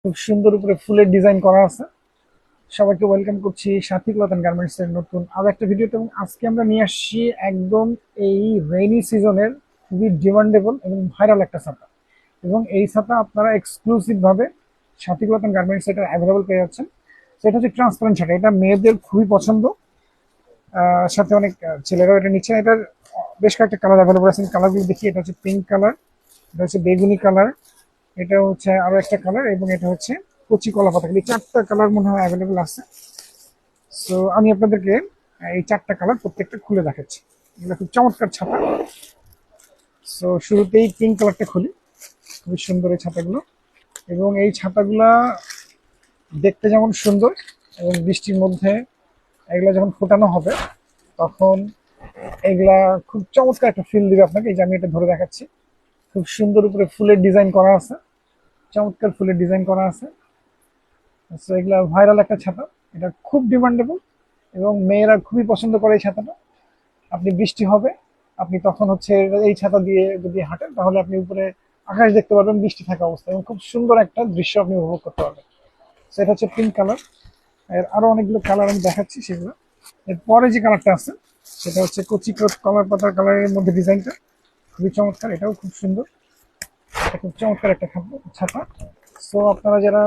খুব সুন্দর উপরে ফুলের ডিজাইন করা আছে। সবাইকে ওয়েলকাম করছি সাথী ক্লথ এন্ড গার্মেন্টস এর নতুন আরো একটা ভিডিওতে। এবং আজকে আমরা নিয়ে আসছি একদম এই রেইনি সিজনের খুবই ডিমান্ডেবল এবং ভাইরাল একটা ছাতা। এবং এই ছাতা আপনারা এক্সক্লুসিভ ভাবে সাথী ক্লথ এন্ড গার্মেন্টস এটা অ্যাভেলেবল পেয়ে যাচ্ছেন। তো এটা হচ্ছে ট্রান্সপারেন্ট ছাতা, এটা মেয়েদের খুবই পছন্দ। সাথে অনেক ছেলেরাও এটা নিচ্ছেন। এটার বেশ কয়েকটা কালার অ্যাভেলেবল আছে, কালারগুলো দেখি। এটা হচ্ছে পিঙ্ক কালার, এটা হচ্ছে বেগুনি কালার, এটা হচ্ছে আরো একটা কালার, এবং এটা হচ্ছে কচি কলা পাতা। এই চারটা কালার মনে হয় অ্যাভেলেবল আছে। সো আমি আপনাদেরকে এই চারটা কালার প্রত্যেকটা খুলে দেখাচ্ছি। এগুলো খুব চমৎকার ছাতা। সো শুরুতেই পিঙ্ক কালারটা খুলি। খুবই সুন্দর এই ছাতাগুলো, এবং এই ছাতাগুলা দেখতে যেমন সুন্দর, এবং বৃষ্টির মধ্যে এগুলা যখন ফোটানো হবে তখন এগুলা খুব চমৎকার একটা ফিল দিবে আপনাকে। এই যে আমি এটা ধরে দেখাচ্ছি, খুব সুন্দর উপরে ফুলের ডিজাইন করা আছে, চমৎকার ফুলের ডিজাইন করা আছে। সো এগুলা ভাইরাল একটা ছাতা, এটা খুব ডিমান্ডেবল এবং মেয়েরা খুবই পছন্দ করে এই ছাতাটা। আপনি বৃষ্টি হবে, আপনি তখন হচ্ছে এই ছাতা দিয়ে যদি হাঁটেন তাহলে আপনি উপরে আকাশ দেখতে পারবেন বৃষ্টি থাকা অবস্থায়, এবং খুব সুন্দর একটা দৃশ্য আপনি উপভোগ করতে পারবেন। সেটা হচ্ছে পিঙ্ক কালার। এর আরো অনেকগুলো কালার আমি দেখাচ্ছি সেগুলো। এরপরে যে কালারটা আছে সেটা হচ্ছে কচি কলার পাতার কালারের মধ্যে ডিজাইনটা খুবই চমৎকার, এটাও খুব সুন্দর। এটা খুব চমৎকার একটা ছাতা। সো আপনারা যারা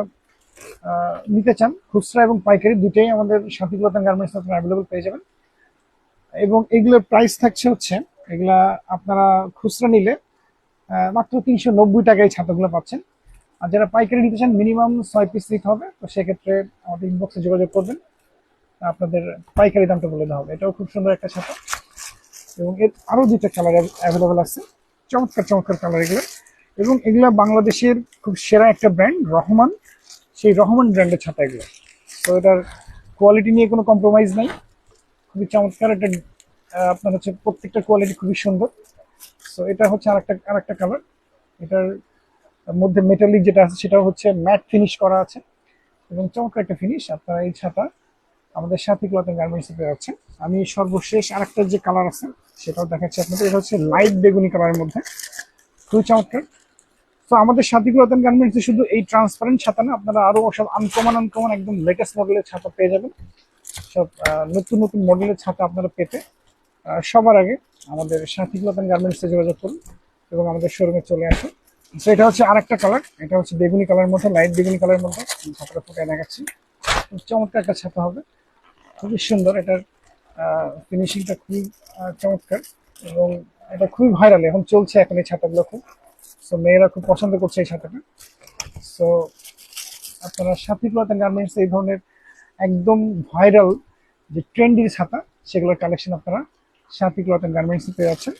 নিতে চান খুচরা এবং পাইকারি দুটোই আমাদের সাথী ক্লথ এন্ড গার্মেন্টস আপনারা অ্যাভেলেবল পেয়ে যাবেন। এবং এগুলোর প্রাইস থাকছে হচ্ছে, এগুলা আপনারা খুচরা নিলে মাত্র 390 টাকায় ছাতাগুলো পাচ্ছেন। আর যারা পাইকারি নিতে চান মিনিমাম 6 পিস নিতে হবে। তো সেক্ষেত্রে আমাদের ইনবক্সে যোগাযোগ করবেন, আপনাদের পাইকারি দামটা বলে দেওয়া হবে। এটাও খুব সুন্দর একটা ছাতা, এবং এর আরো দুইটা কালার অ্যাভেলেবল আছে। চমৎকার চমৎকার কালার এগুলো, এবং এগুলা বাংলাদেশের খুব সেরা একটা ব্র্যান্ড রহমান, সেই রহমান ব্র্যান্ডের ছাতা এগুলো। তো এটার কোয়ালিটি নিয়ে কোনো কম্প্রোমাইজ নাই, খুবই চমৎকার একটা। আপনার হচ্ছে প্রত্যেকটা কোয়ালিটি খুবই সুন্দর। সো এটা হচ্ছে আরেকটা কালার। এটার মধ্যে মেটালিক যেটা আছে সেটাও হচ্ছে ম্যাট ফিনিশ করা আছে, এবং চমৎকার একটা ফিনিশ। আপনারা এই ছাতা আমাদের সাথী ক্লথ এন্ড গার্মেন্টস পেয়ে যাচ্ছেন। আমি সর্বশেষ আরেকটা যে কালার আছে সেটাও দেখাচ্ছি আপনাদের। এটা হচ্ছে লাইট বেগুনি কালারের মধ্যে, খুবই চমৎকার। তো আমাদের সাথী ক্লথ এন্ড গার্মেন্টস শুধু এই ট্রান্সপারেন্ট ছাতা না, আপনারা আরো সব আনকমন আনকমন একদম লেটেস্ট মডেলের ছাতা পেয়ে যাবেন। সব নতুন নতুন মডেলের ছাতা আপনারা পেতে সবার আগে আমাদের সাথী ক্লথ এন্ড গার্মেন্টসে যোগাযোগ করুন এবং আমাদের শোরুমে চলে আসুন। তো এটা হচ্ছে আরেকটা কালার, এটা হচ্ছে বেগুনি কালারের মধ্যে, লাইট বেগুনি কালারের মধ্যে। ছাতাটা ফুটে দেখাচ্ছি, খুব চমৎকার একটা ছাতা হবে, খুবই সুন্দর। এটার ফিনিশিংটা খুবই চমৎকার, এবং এটা খুবই ভাইরাল এখন চলছে এখন এই ছাতাগুলো খুব। সো মেয়েরা খুব পছন্দ করছে এই ছাতাটা। সো আপনারা সাথী ক্লথ এন্ড গার্মেন্টস এই ধরনের একদম ভাইরাল যে ট্রেন্ডি ছাতা সেগুলোর কালেকশন আপনারা সাথী ক্লথ এন্ড গার্মেন্টস পেয়ে যাচ্ছেন।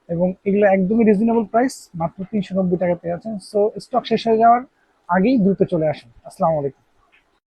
এবং এগুলো একদমই রিজনেবল প্রাইস, মাত্র 390 টাকা পেয়ে যাচ্ছেন। সো স্টক শেষ হয়ে যাওয়ার আগেই দ্রুত চলে আসুন। আসসালামু আলাইকুম।